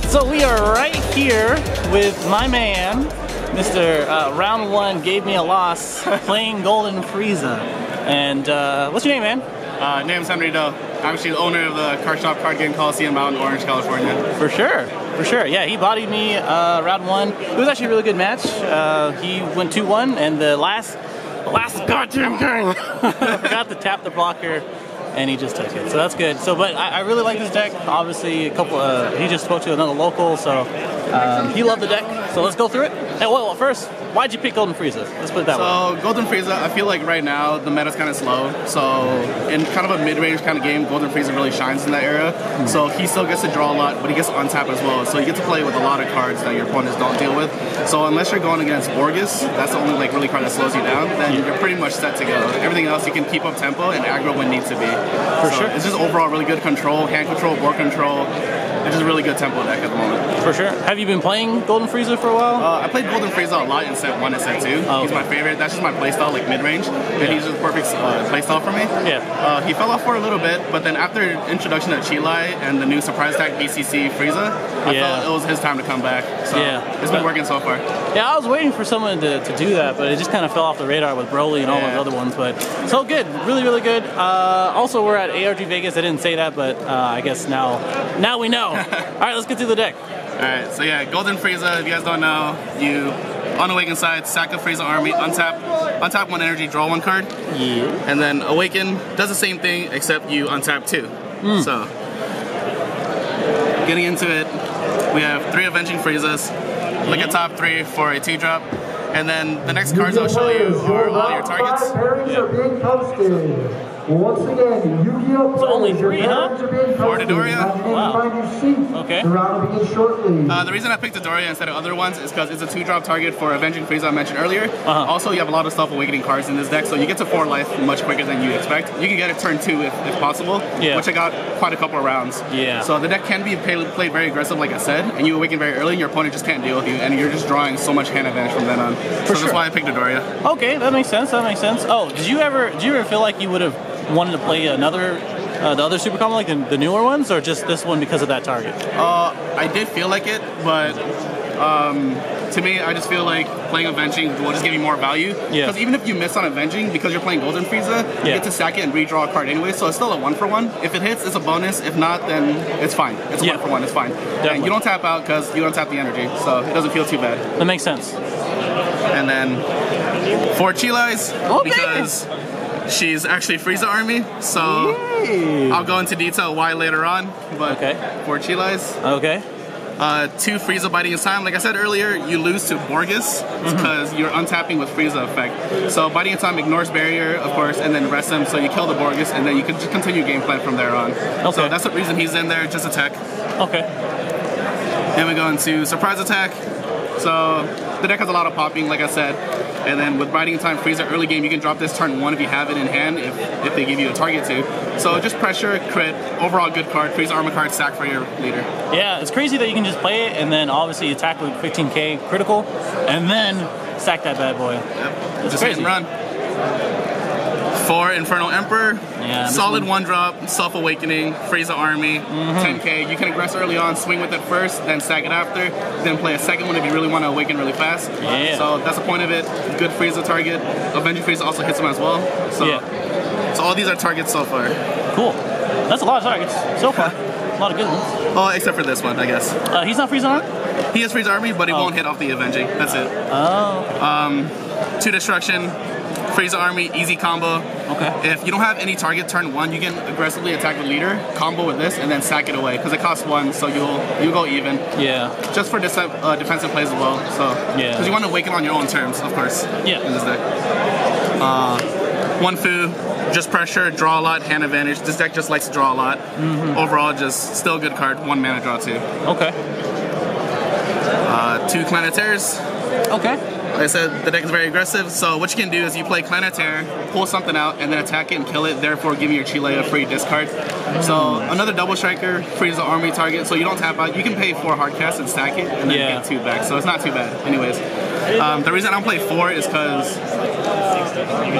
So we are right here with my man, Mr. Round 1 gave me a loss playing Golden FRIEZA. And what's your name, man? Name's Henry Doe. I'm actually the owner of the card shop Card Game Coliseum out in Orange, California. For sure, for sure. Yeah, he bodied me round 1. It was actually a really good match. He went 2-1, and the last goddamn game, I forgot to tap the blocker, and he just took it. So that's good. So, but I really like this deck. Obviously, a couple. He just spoke to another local, so he loved the deck. So let's go through it. Hey, well, first, why'd you pick Golden FRIEZA? Let's put it that way. So Golden FRIEZA, I feel like right now the meta's kind of slow. So in kind of a mid-range kind of game, Golden FRIEZA really shines in that era. So he still gets to draw a lot, but he gets to untap as well. So you get to play with a lot of cards that your opponents don't deal with. So unless you're going against Borges, that's the only like really card that slows you down. Then you're pretty much set to go. Everything else you can keep up tempo and aggro when needs to be. For sure. It's just overall really good control, hand control, board control. It's just a really good tempo deck at the moment. For sure. Have you been playing Golden FRIEZA for a while? I played Golden FRIEZA a lot in set 1 and set 2. Oh, he's my favorite. That's just my playstyle, like mid-range. And he's just the perfect playstyle for me. Yeah. He fell off for a little bit, but then after introduction of Chilai and the new surprise attack BCC FRIEZA, I felt it was his time to come back. So it's been working so far. Yeah, I was waiting for someone to do that, but it just kind of fell off the radar with Broly and all those other ones. But so good, really, really good. Also, we're at ARG Vegas. I didn't say that, but I guess now we know. All right, let's get through the deck. Alright, so yeah, Golden FRIEZA, if you guys don't know, you, on Awaken side, sack a FRIEZA army, untap 1 energy, draw 1 card. Yeah. And then Awaken does the same thing, except you untap 2. So, getting into it, we have 3 Avenging FRIEZAs, look at top 3 for a 2-drop, and then the next cards I'll show you are all your targets. Once again, Yu-Gi-Oh! So only 3, huh? For Dodoria. Wow. Okay. The reason I picked Dodoria instead of other ones is because it's a 2-drop target for Avenging FRIEZA I mentioned earlier. Also, you have a lot of Self-Awakening cards in this deck, so you get to 4 life much quicker than you expect. You can get it turn 2 if possible, which I got quite a couple of rounds. Yeah. So the deck can be played very aggressive, like I said, and you awaken very early, and your opponent just can't deal with you, and you're just drawing so much hand advantage from then on. So that's why I picked Dodoria. Okay, that makes sense. That makes sense. Oh, did you ever feel like you would have wanted to play the other super combo, like the newer ones, or just this one because of that target? I did feel like it, but to me, I just feel like playing Avenging will just give you more value. Because even if you miss on Avenging, because you're playing Golden FRIEZA, you get to sack it and redraw a card anyway, so it's still a 1-for-1. If it hits, it's a bonus. If not, then it's fine. It's a 1-for-1, it's fine. And you don't tap out because you don't tap the energy, so it doesn't feel too bad. That makes sense. And then for Chilai's, because she's actually FRIEZA army, so I'll go into detail why later on, but for Chilai's, 2 FRIEZA Biting in Time. Like I said earlier, you lose to Borges because you're untapping with FRIEZA effect. So Biting in Time ignores barrier, of course, and then rest him, so you kill the Borges, and then you can just continue game plan from there on. So that's the reason he's in there, just attack. Then we go into Surprise Attack. So the deck has a lot of popping, like I said. And then with Biting in Time FRIEZA early game, you can drop this turn 1 if you have it in hand, if they give you a target to. So just pressure, crit, overall good card, FRIEZA armor card, sack for your leader. Yeah, it's crazy that you can just play it and then obviously attack with 15k critical, and then sack that bad boy. Yep, just hit and run. For Infernal Emperor, solid 1-drop, Self-Awakening, FRIEZA army, 10k. You can aggress early on, swing with it first, then sack it after, then play a second one if you really want to awaken really fast. So that's the point of it. Good FRIEZA target. Avenging FRIEZA also hits him as well. So all these are targets so far. Cool. That's a lot of targets so far. A lot of good ones. Oh, except for this one, I guess. He's not FRIEZA army? He is FRIEZA army, but he won't hit off the Avenging. That's it. 2 destruction. FRIEZA army, easy combo. If you don't have any target turn 1, you can aggressively attack the leader, combo with this, and then sack it away because it costs 1, so you'll go even. Just for defensive plays as well. So because you want to awaken on your own terms, of course. In this deck. 1 Fu, just pressure, draw a lot, hand advantage. This deck just likes to draw a lot. Overall, just still a good card. 1 mana draw 2. 2 Planetaires. Like I said, the deck is very aggressive, so what you can do is you play Planetaire, pull something out, and then attack it and kill it, therefore giving your Chile a free discard. So another double striker, FRIEZA army target, so you don't tap out. You can pay 4 hard casts and stack it, and then get 2 back, so it's not too bad. Anyways, The reason I don't play 4 is because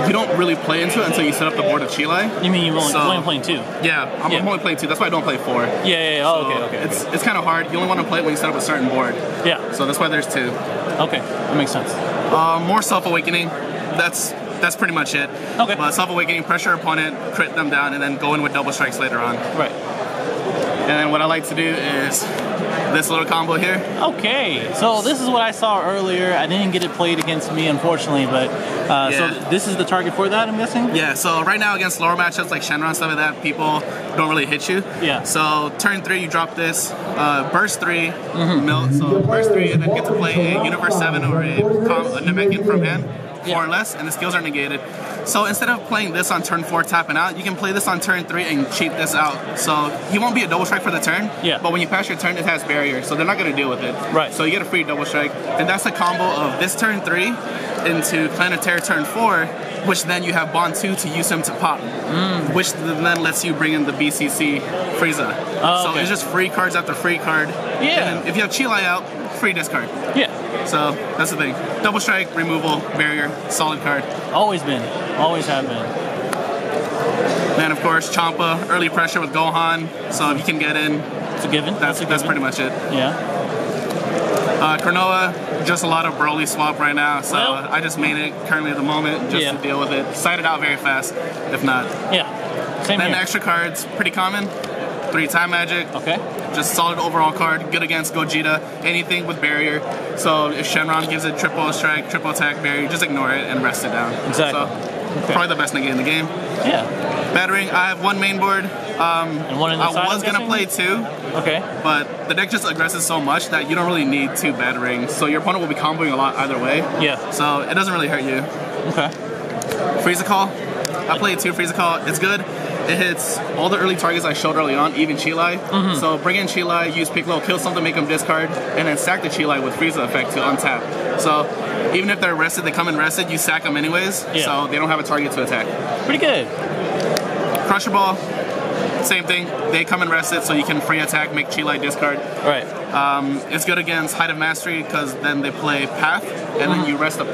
you don't really play into it until you set up the board of Chile. You mean you're only playing 2? Yeah, I'm only playing 2. That's why I don't play 4. Yeah. Oh, okay. It's kind of hard. You only want to play it when you set up a certain board. Yeah. So that's why there's 2. Okay, that makes sense. More Self-Awakening. That's pretty much it. Okay. But Self-Awakening, pressure opponent, crit them down, and then go in with double strikes later on. Right. And then what I like to do is this little combo here. Okay, so this is what I saw earlier. I didn't get it played against me, unfortunately, but so this is the target for that, I'm guessing? Yeah, so right now against lower matchups like Shenron, stuff like that, people don't really hit you. Yeah. So turn 3, you drop this, burst 3, mill, so burst 3, and then get to play a Universe 7 or a Namekian from hand. 4 or less, and the skills are negated. So instead of playing this on turn 4 tapping out, you can play this on turn 3 and cheat this out. So you won't be a double strike for the turn, but when you pass your turn, it has barrier, so they're not going to deal with it. Right. So you get a free double strike, and that's the combo of this turn 3 into Clan of Terror turn 4, which then you have Bond 2 to use him to pop, which then lets you bring in the BCC Frieza. So it's just free cards after free card. Yeah. And if you have Chile out, free discard. Yeah. So that's the thing. Double strike, removal, barrier, solid card. Always been. Always have been. Then of course Champa, early pressure with Gohan. So if you can get in, it's a given. That's pretty much it. Yeah. Cronoa, just a lot of Broly swap right now. So I just made it currently at the moment just to deal with it. Side it out very fast, if not. Yeah. Same then here. The extra cards, pretty common. 3 time magic. Okay. Just solid overall card, good against Gogeta, anything with barrier. So if Shenron gives it triple strike, triple attack, barrier, just ignore it and rest it down. Exactly. So probably the best negate in the game. Yeah. Battering, I have 1 main board. And 1 in the I side, was gonna play 2. Okay. But the deck just aggresses so much that you don't really need 2 battering. So your opponent will be comboing a lot either way. Yeah. So it doesn't really hurt you. Okay. Frieza Call. I played 2 Frieza Call. It's good. It hits all the early targets I showed early on, even Chile. So bring in Chile, use Piccolo, kill something, make them discard, and then sack the Chile with Frieza effect to untap. So even if they're rested, they come in rested, you sack them anyways, so they don't have a target to attack. Pretty good. Crusher Ball, same thing. They come in rested, so you can free attack, make Chile discard. Right. It's good against Height of Mastery because then they play Path, and then you rest up.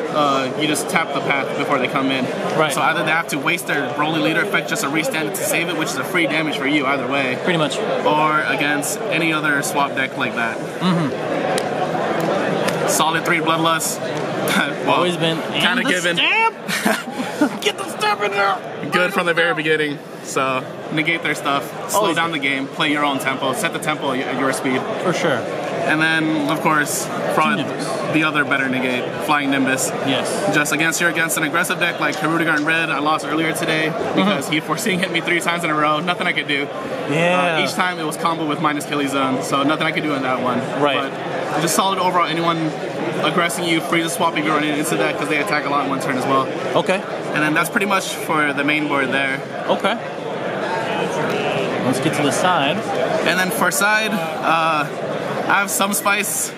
You just tap the Path before they come in. Right. So either they have to waste their Broly Leader effect just to restand it to save it, which is a free damage for you either way. Pretty much. Or against any other swap deck like that. Solid 3 Bloodlust. Well, always been. Kind of given. Get the stamp in there. Good from the very beginning. So negate their stuff, slow down the game, play your own tempo, set the tempo at your speed. For sure. And then, of course, the other better negate, Flying Nimbus. Yes. Just against an aggressive deck like Hirudegar in red, I lost earlier today because he foreseeing hit me 3 times in a row. Nothing I could do. Yeah. Each time it was combo with minus Killy Zone, so nothing I could do in that one. Right. But just solid overall. Anyone aggressing you, Frieza swapping you running into that because they attack a lot in 1 turn as well. Okay. And then that's pretty much for the main board there. Okay. Let's get to the side. And then for side, I have some spice.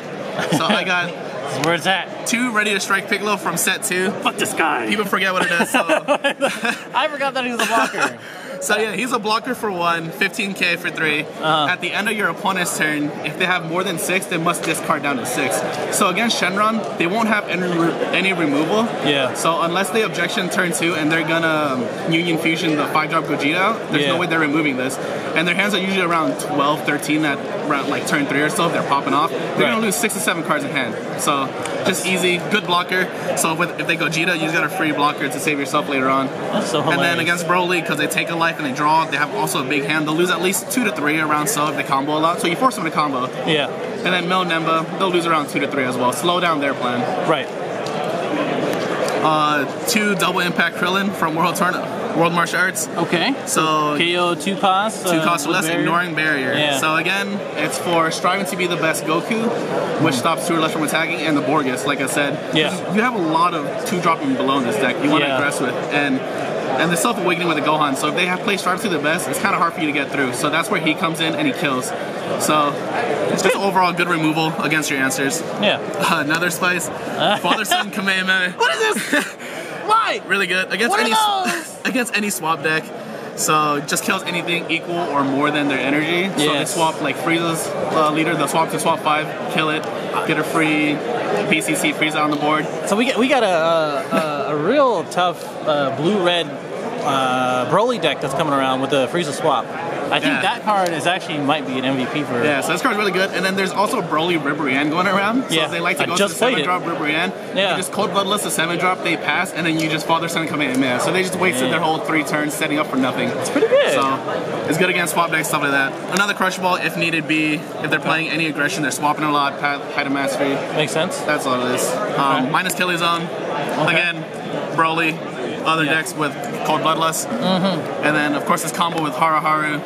So I got where it's at. 2 ready to strike Piccolo from set 2. Fuck this guy. People forget what it is. So. I forgot that he was a blocker. So yeah, he's a blocker for 1, 15k for 3. At the end of your opponent's turn, if they have more than 6, they must discard down to 6. So against Shenron, they won't have any removal. Yeah. So unless they objection turn 2 and they're gonna Union Fusion the 5-drop Gogeta out, there's no way they're removing this. And their hands are usually around 12, 13 at around like turn 3 or so if they're popping off. They're gonna lose 6 to 7 cards in hand. So just easy, good blocker. So if they Gogeta, you just got a free blocker to save yourself later on. That's so hilarious. And then against Broly, because they take a life and they draw, they have also a big hand. They'll lose at least 2 to 3 around so if they combo a lot. So you force them to combo. Yeah. And then Mil Nemba, they'll lose around 2 to 3 as well. Slow down their plan. Right. 2 double impact Krillin from World Martial Arts. Okay. So KO 2 costs. 2 costs or less, barrier. ignoring barrier. Yeah. So again, it's for striving to be the best Goku, which stops 2 or less from attacking, and the Borgus, like I said. Yeah. You have a lot of 2-drop and below in this deck you want to aggress with. And the Self-Awakening with the Gohan. So if they have play strive to the best, it's kind of hard for you to get through. So that's where he comes in and he kills. So it's just overall good removal against your answers. Yeah. Another spice. Father-Son Kamehameha. What is this? Why? Really good against against any swap deck. So just kills anything equal or more than their energy. So they swap like Frieza's leader, they'll swap to swap 5, kill it, get a free BCC Frieza on the board. So we got a real tough blue-red Broly deck that's coming around with the Frieza swap. I think that card is actually might be an MVP for... Yeah, so this card's really good. And then there's also Broly Ribrianne going around. So they like to go to the 7-drop Ribrianne. Yeah. You just Cold Bloodless, the 7-drop, they pass, and then you just Father Son Kamehameha. So they just wasted their whole 3 turns setting up for nothing. It's pretty good. So it's good against swap decks, stuff like that. Another Crush Ball, if needed be, if they're playing any aggression, they're swapping a lot, Height of Mastery. Makes sense. That's all it is. Minus Killy Zone. Again, Broly. Other decks with Cold Bloodless. And then, of course, this combo with Haru Haru.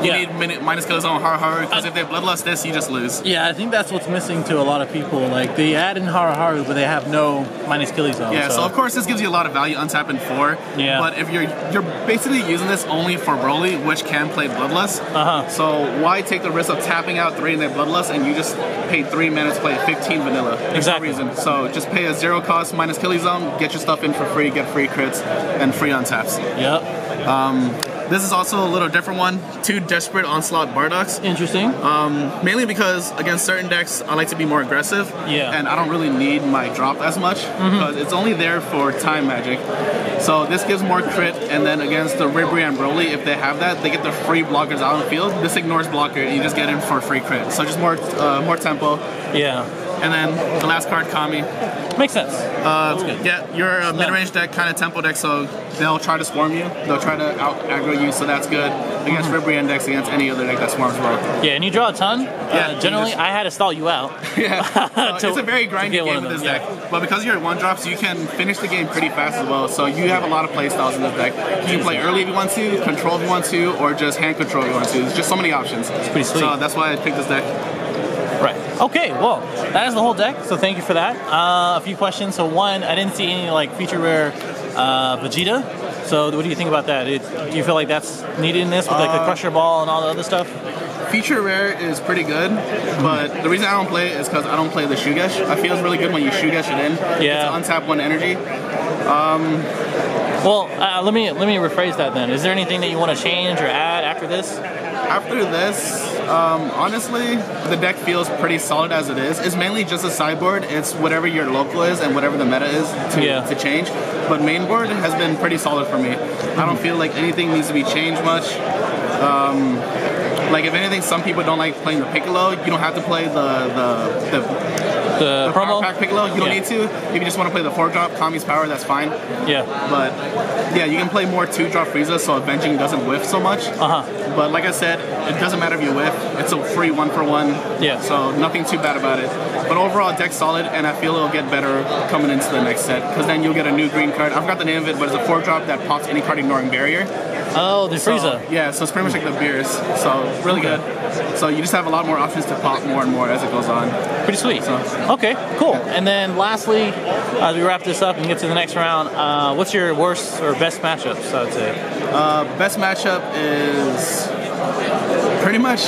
You need minus Killy Zone Haru Haru, because if they Bloodlust this, you just lose. Yeah, I think that's what's missing to a lot of people. Like, they add in Haru Haru, but they have no minus Killy Zone. Yeah, so of course this gives you a lot of value untap in 4. Yeah. But if you're basically using this only for Broly, which can play Bloodlust. So why take the risk of tapping out 3 and then Bloodlust, and you just pay 3 mana to play 15 vanilla? There's no reason. So just pay a 0 cost minus Killy Zone, get your stuff in for free, get free crits, and free untaps. Yep. This is also a little different one. 2 Desperate Onslaught Bardocks. Interesting. Mainly because against certain decks, I like to be more aggressive. Yeah. And I don't really need my drop as much because it's only there for time magic. So this gives more crit, and then against the Ribrianne Broly, if they have that, they get the free blockers out on the field. This ignores blocker, and you just get in for free crit. So just more tempo. Yeah. And then the last card, Kami. Makes sense. Yeah, you're a mid-range deck, kind of tempo deck, so they'll try to swarm you. They'll try to out-aggro you, so that's good. Against Ribrianne decks, against any other deck that swarms well. Yeah, and you draw a ton. Yeah. Generally, I had to stall you out. Yeah. So it's a very grindy game with this deck. But because you're at 1-drops, you can finish the game pretty fast as well. So you have a lot of play styles in this deck. You can play early if you want to, control if you want to, or just hand control if you want to. There's just so many options. It's pretty sweet. So that's why I picked this deck. Right. Okay, well, that is the whole deck, so thank you for that. A few questions. So one, I didn't see any like feature rare Vegeta. So what do you think about that? Do you feel like that's needed in this with like the Crusher Ball and all the other stuff? Feature rare is pretty good, but the reason I don't play it is because I don't play the Shugesh. I feel it's really good when you Shugesh it in. Yeah. It's untap 1 energy. Well, let me rephrase that then. Is there anything that you want to change or add after this? After this, honestly, the deck feels pretty solid as it is. It's mainly just a sideboard. It's whatever your local is and whatever the meta is to change. But main board has been pretty solid for me. I don't feel like anything needs to be changed much. Like if anything, some people don't like playing the Piccolo. You don't have to play the promo pack Piccolo. You don't need to. If you just want to play the 4-drop Kami's Power, that's fine. Yeah. But yeah, you can play more 2-drop Frieza, so Avenging doesn't whiff so much. But like I said, it doesn't matter if you whiff. It's a free 1-for-1. Yeah. So nothing too bad about it. But overall, deck's solid, and I feel it'll get better coming into the next set, because then you'll get a new green card. I forgot the name of it, but it's a 4-drop that pops any card ignoring barrier. Oh, the Frieza. Yeah, so it's pretty much like the beers. So really good. So you just have a lot more options to pop more and more as it goes on. Pretty sweet. So. Okay, cool. And then lastly, as we wrap this up and get to the next round, what's your worst or best matchups, I would say? Best matchup is pretty much,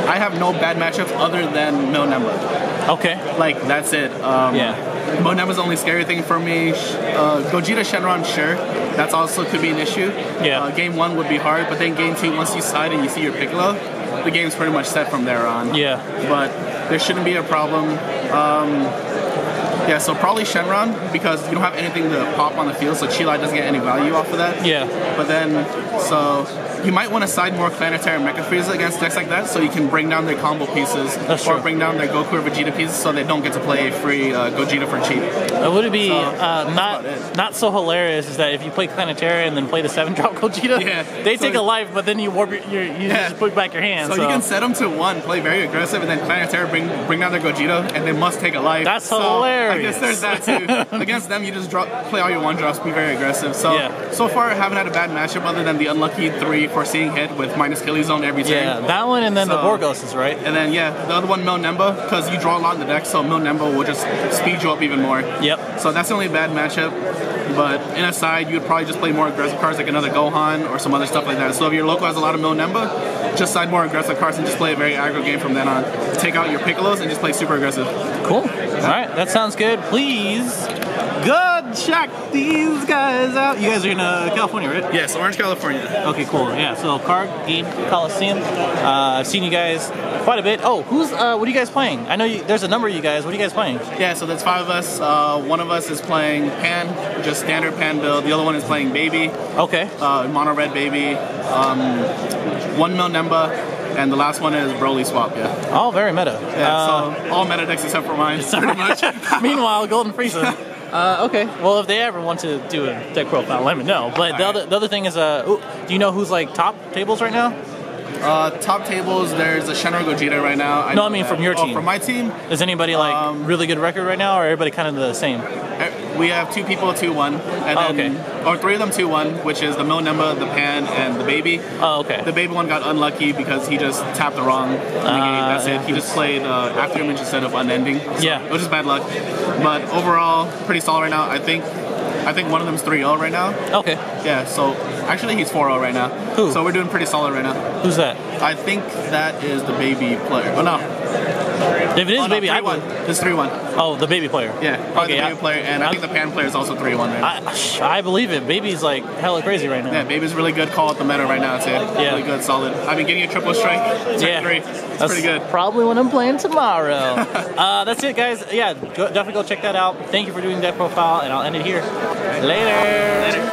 I have no bad matchups other than Mil Nemba. Okay. Like, that's it. Mil Nemba's the only scary thing for me. Gogeta Shenron, sure. That's also could be an issue. Yeah. Game 1 would be hard, but then game 2, once you side and you see your Piccolo, the game's pretty much set from there on. Yeah. But there shouldn't be a problem. Yeah, so probably Shenron, because you don't have anything to pop on the field, so Chilai doesn't get any value off of that. Yeah. But then, so you might want to side more Planetary and Mecha Frieza against decks like that, so you can bring down their combo pieces, or bring down their Goku or Vegeta pieces, so they don't get to play free Gogeta for cheap. Would it be not so hilarious is that if you play Planetary and then play the 7-drop Gogeta, they take a life, but then you warp you just put back your hand. So you can set them to 1, play very aggressive, and then Planetary bring down their Gogeta, and they must take a life. That's hilarious. I guess there's that too. Against them, you just play all your 1-drops, be very aggressive. So far I haven't had a bad matchup other than the unlucky 3 foreseeing hit with minus Killy Zone every turn. Yeah, that one, and then the Borgos is right. And then the other one, Mil Nemba, because you draw a lot in the deck, so Mil Nemba will just speed you up even more. Yep. So that's the only bad matchup. But in a side, you would probably just play more aggressive cards like another Gohan or some other stuff like that. So if your local has a lot of Mil Nemba, just side more aggressive cards and just play a very aggro game from then on. Take out your Piccolos and just play super aggressive. Cool. All right, that sounds good. Please, good check these guys out. You guys are in California, right? Yes, Orange, California. Okay, cool. Yeah, so Card Game Coliseum. I've seen you guys quite a bit. Oh, what are you guys playing? I know there's a number of you guys. What are you guys playing? Yeah, so there's 5 of us. One of us is playing Pan, just standard Pan build. The other one is playing Baby. Okay. Mono Red Baby. 1 mil Nemba. And the last one is Broly Swap, yeah. Oh, very meta. Yeah, so all meta decks except for mine, pretty much. Meanwhile, Golden Frieza. Okay, well, if they ever want to do a deck profile, let me know. But the other thing is, do you know who's like top tables right now? Top tables, there's a Shenron Gogeta right now. I mean from your team. Oh, from my team? Is anybody like really good record right now, or everybody kind of the same? We have 2 people 2-1, and then, or 3 of them 2-1, which is the Mil Nemba, the Pan, and the Baby. Oh, okay. The Baby one got unlucky because he just tapped the wrong negate. That's it. He just played After Image instead of Unending. So yeah. It was just bad luck. But overall, pretty solid right now. I think one of them's 3-0 right now. Okay. Yeah, so actually he's 4-0 right now. Who? So we're doing pretty solid right now. Who's that? I think that is the Baby player. Oh, no. If it is Baby, I would. It's 3-1. Oh, the Baby player. Yeah, probably the Baby player, and I think the Pan player is also 3-1 right now. I believe it. Baby's like hella crazy right now. Yeah, Baby's really good call at the meta right now, too. Yeah. Really good, solid. I've been getting a triple strike. Yeah. 3. That's pretty good. Probably when I'm playing tomorrow. That's it, guys. Yeah, definitely go check that out. Thank you for doing that profile, and I'll end it here. Later.